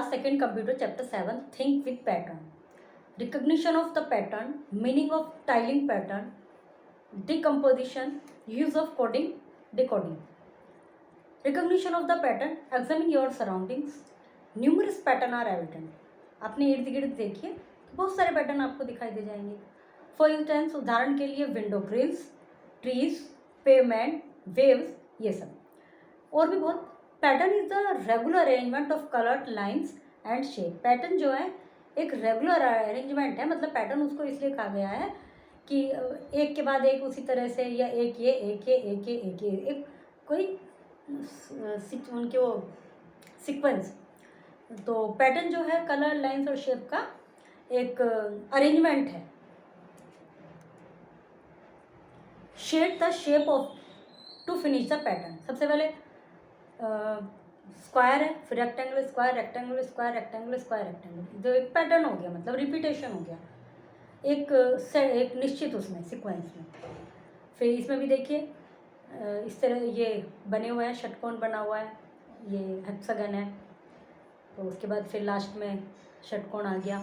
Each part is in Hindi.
Class 2nd Computer Chapter 7 Think with Pattern. Recognition of the pattern, meaning of tiling pattern, decomposition, use of coding, decoding. Recognition of the pattern, examine your surroundings. Numerous pattern are evident. अपने इर्द गिर्द देखिए तो बहुत सारे पैटर्न आपको दिखाई दे जाएंगे. फॉर इंस्टेंस उदाहरण के लिए window grills, trees, pavement, waves, ये सब. और भी बहुत. Pattern is the regular arrangement of coloured lines and shape. Pattern जो है एक रेगुलर अरेंजमेंट है, मतलब पैटर्न उसको इसलिए कहा गया है कि एक के बाद एक उसी तरह से, या एक ये एक ये एक ये एक ये एक कोई उनके वो सीक्वेंस. तो पैटर्न जो है कलर लाइंस और शेप का एक अरेंजमेंट है. Shade the shape of to finish the pattern. सबसे पहले स्क्वायर है, फिर rectangle square, rectangle square, rectangle square, rectangle, जो एक पैटर्न हो गया, मतलब रिपीटेशन हो गया एक निश्चित उसमें सीक्वेंस में. फिर इसमें भी देखिए इस तरह ये बने हुए हैं, षटकोण बना हुआ है, ये हेक्सागन है. तो उसके बाद फिर लास्ट में षटकोण आ गया.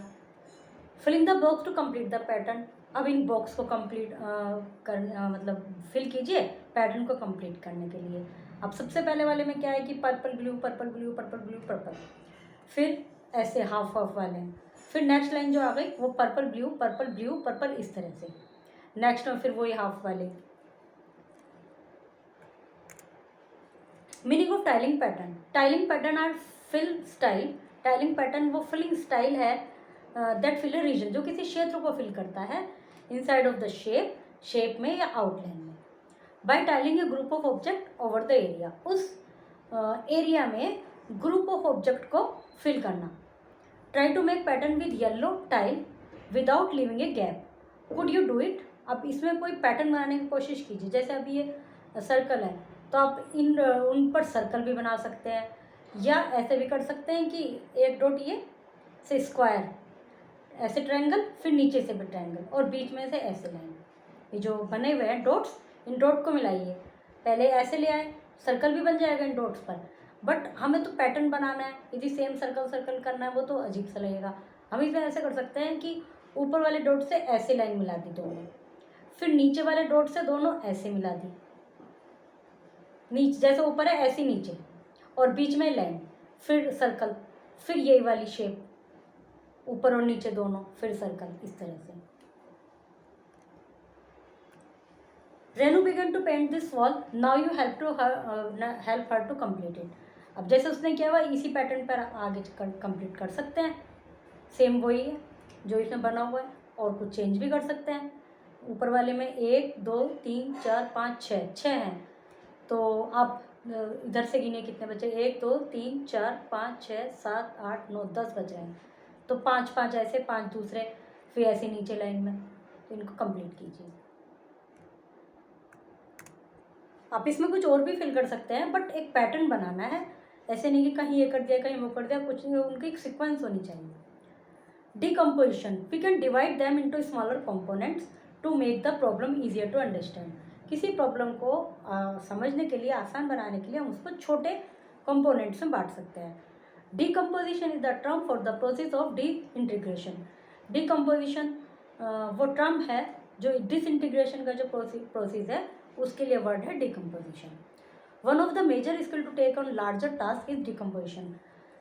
Filling the box to complete the pattern. अब इन बॉक्स को कंप्लीट मतलब फिल कीजिए पैटर्न को कंप्लीट करने के लिए. अब सबसे पहले वाले में क्या है कि purple blue purple blue purple blue purple, फिर ऐसे हाफ हाफ वाले हैं. फिर नेक्स्ट लाइन जो आ गई वो पर्पल ब्लू पर्पल इस तरह से. नेक्स्ट में फिर वही हाफ वाले. Meaning of tiling pattern. Tiling pattern are fill style. Tiling pattern वो फिलिंग स्टाइल है दैट फिल रीजन, जो किसी क्षेत्र को फिल करता है इनसाइड ऑफ द शेप में या आउटलाइन में. By tiling a group of object over the area. उस एरिया में ग्रुप ऑफ ऑब्जेक्ट को फिल करना. Try to make pattern with yellow tile without leaving a gap. Could you do it. अब इसमें कोई पैटर्न बनाने की कोशिश कीजिए. जैसे अभी ये सर्कल है तो आप उन पर सर्कल भी बना सकते हैं, या ऐसे भी कर सकते हैं कि एक डॉट ये से स्क्वायर, ऐसे ट्रायंगल, फिर नीचे से भी ट्रायंगल, और बीच में से ऐसे लाइन. ये जो बने हुए हैं डॉट्स, इन डॉट को मिलाइए. पहले ऐसे ले आए, सर्कल भी बन जाएगा इन डॉट्स पर, बट हमें तो पैटर्न बनाना है. यदि सेम सर्कल करना है वो तो अजीब सा लगेगा. हम इसमें ऐसे कर सकते हैं कि ऊपर वाले डॉट से ऐसे लाइन मिला दी दोनों, फिर नीचे वाले डॉट से दोनों ऐसे मिला दी. नीचे जैसे ऊपर है ऐसे नीचे, और बीच में लाइन, फिर सर्कल, फिर यही वाली शेप ऊपर और नीचे दोनों, फिर सर्कल, इस तरह से. Renu began to paint this wall. Now you help her to complete it. अब जैसे उसने किया हुआ इसी पैटर्न पर आगे कंप्लीट कर सकते हैं. सेम वही है जो इसमें बना हुआ है, और कुछ चेंज भी कर सकते हैं. ऊपर वाले में 1 2 3 4 5 6 हैं. तो आप इधर से गिने कितने बचे. 1 2 3 4 5 6 7 8 9 10 बच रहे हैं. तो 5 5 ऐसे, 5 दूसरे, फिर ऐसे नीचे लाइन में. तो इनको कंप्लीट कीजिए. आप इसमें कुछ और भी फिल कर सकते हैं, बट एक पैटर्न बनाना है. ऐसे नहीं कि कहीं ये कर दिया कहीं वो कर दिया, कुछ नहीं. उनकी एक सीक्वेंस होनी चाहिए. Decomposition. We can divide them into smaller components to make the problem easier to understand. किसी प्रॉब्लम को समझने के लिए, आसान बनाने के लिए हम उसको छोटे कंपोनेंट्स में बांट सकते हैं. Decomposition is the term for the process of disintegration. Decomposition वो टर्म है जो डिसइंटीग्रेशन का जो प्रोसेस है उसके लिए वर्ड है decomposition. One of the major skill to take on larger task is decomposition.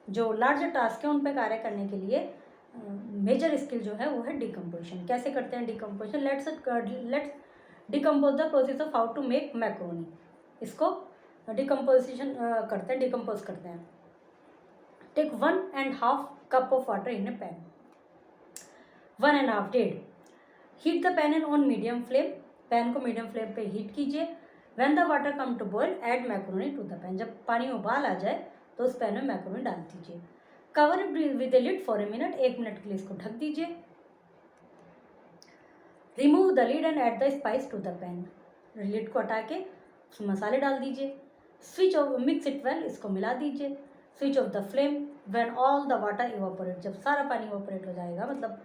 जो लार्जर टास्क है उन पर कार्य करने के लिए मेजर स्किल जो है वो है डिकम्पोजिशन. कैसे करते हैं decomposition. Let's decompose the process of how to make macaroni. इसको डिकम्पोजिशन करते हैं, डिकम्पोज करते हैं. Take 1.5 cup of water in a pan. 1.5 डेढ़. Heat the pan on medium flame. Pan को मीडियम फ्लेम पे हीट कीजिए. When the water come to boil add macaroni to the pan. जब पानी में उबाल आ जाए तो उस पैन में मैक्रोनी डाल दीजिए. Cover it with a lid for a minute. 1 minute के लिए इसको ढक दीजिए. Remove the lid and add the spice to the pan. Lid को हटा के उसमें मसाले डाल दीजिए. Switch off mix it well. इसको मिला दीजिए. Switch off the flame when all the water evaporate. जब सारा पानी इवापोरेट हो जाएगा, मतलब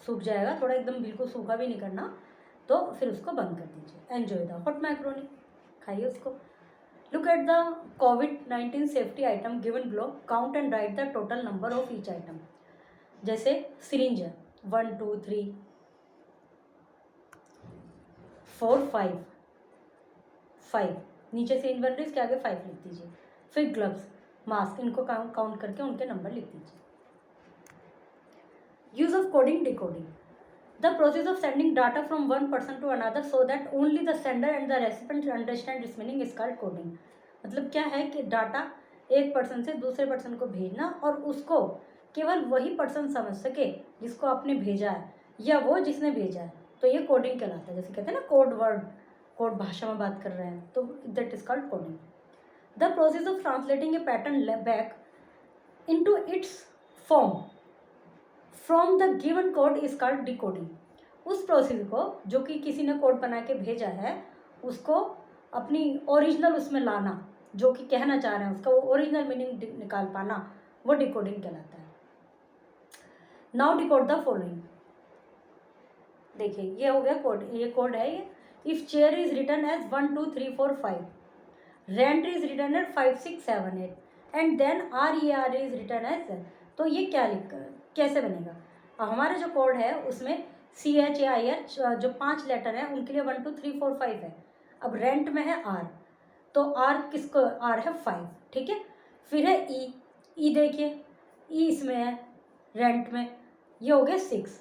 सूख जाएगा, थोड़ा एकदम बिल्कुल सूखा भी नहीं करना, तो फिर उसको बंद कर दीजिए. Enjoy the hot macaroni. खाइए उसको. Look at the COVID-19 safety item given below. Count and write the total number of each item. जैसे सिरिंज है 1 2 3 4 5 5, नीचे सिरिंज बन रही, इसके आगे 5 लिख दीजिए. फिर ग्लव्स, मास्क, इनको काउंट करके उनके नंबर लिख दीजिए. Use of coding decoding. The process of sending data from one person to another so that only the sender and the recipient understand its meaning is called coding. मतलब क्या है कि डाटा एक पर्सन से दूसरे पर्सन को भेजना और उसको केवल वही पर्सन समझ सके जिसको आपने भेजा है या वो जिसने भेजा है, तो ये कोडिंग कहलाता है. जैसे कहते हैं ना कोड वर्ड, कोड भाषा में बात कर रहे हैं, तो that is called coding. The process of translating A pattern back into its form from the given code is called decoding. उस प्रोसेस को जो कि किसी ने कोड बना के भेजा है उसको अपनी ओरिजिनल उसमें लाना, जो कि कहना चाह रहे हैं उसका वो ओरिजिनल मीनिंग निकाल पाना, वो डिकोडिंग कहलाता है. Now decode the following. देखिए ये हो गया कोड, ये कोड है ये. If chair is written as 1 2 3 4 5, rent is written as 5 6 7 8 and then RER is written as. तो ये क्या कैसे बनेगा? हमारा जो कोड है उसमें CHAIR जो 5 लेटर हैं उनके लिए 1 2 3 4 5 है. अब रेंट में है R, तो R किसको, R है 5, ठीक है. फिर है E देखिए E इसमें है रेंट में, ये हो गया 6.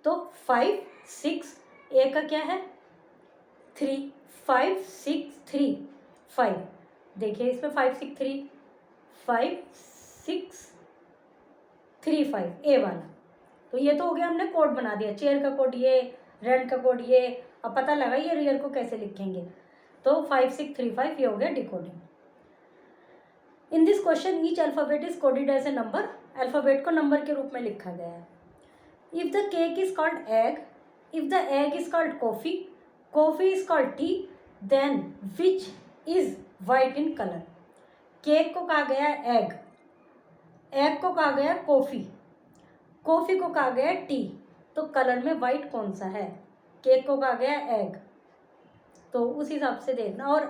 तो 5 6, A का क्या है 3, 5 6 3 5. देखिए इसमें 5 6 3 5 6 3 5 A वाला. तो ये तो हो गया, हमने कोड बना दिया. चेयर का कोड ये, रेंट का कोड ये. अब पता लगा ये रियल को कैसे लिखेंगे. तो 5 6 3 5 ये हो गया decoding. In this question each alphabet is coded as a number. Alphabet को नंबर के रूप में लिखा गया है. If the cake is called egg, if the egg is called coffee, coffee is called tea, then which is white in colour. Cake को कहा गया एग, एग को कहा गया कॉफ़ी, कॉफ़ी को कहा गया टी, तो कलर में वाइट कौन सा है? केक को कहा गया एग, तो उस हिसाब से देखना. और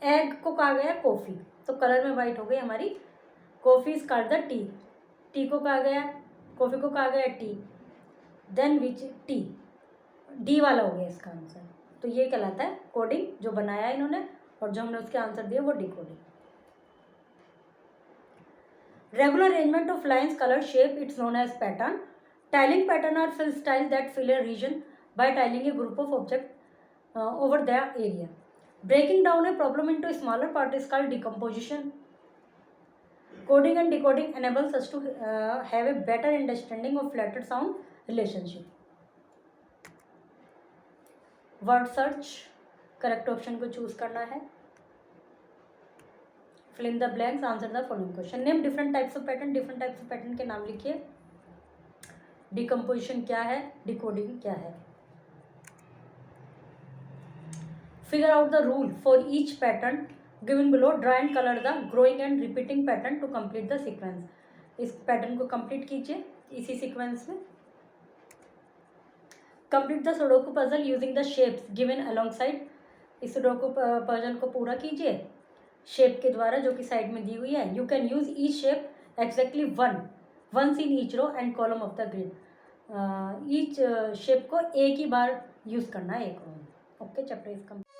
एग को कहा गया कॉफ़ी, तो कलर में वाइट हो गई हमारी. Coffee is called the tea, tea को कहा गया, कॉफ़ी को कहा गया tea, then which tea, D वाला हो गया इसका आंसर. तो ये कहलाता है कोडिंग, जो बनाया इन्होंने और जो हमने उसके आंसर दिए वो decoding. Regular arrangement of lines, color, shape, it's known as pattern. Tiling pattern are fill style that fill a region by tiling a group of object over their area. Breaking down a problem into a smaller part is called decomposition. Coding and decoding enables us to have a better understanding of letter sound relationship. Word search, correct option को choose करना है. Fill in the blanks, answer the following question. Name different types of pattern. different types of pattern के नाम लिखिए. Decomposition क्या है, decoding क्या है. Figure out the rule for each pattern given below. Draw and color the growing and repeating pattern to complete the sequence. इस पैटर्न को कंप्लीट कीजिए इसी सीक्वेंस में. Complete the Sudoku puzzle using the shapes given alongside. इस Sudoku puzzle को पूरा कीजिए शेप के द्वारा जो कि साइड में दी हुई है. You can use each shape exactly once in each row and column of the grid. Each shape को एक ही बार यूज करना है एक row. Okay, chapter is complete.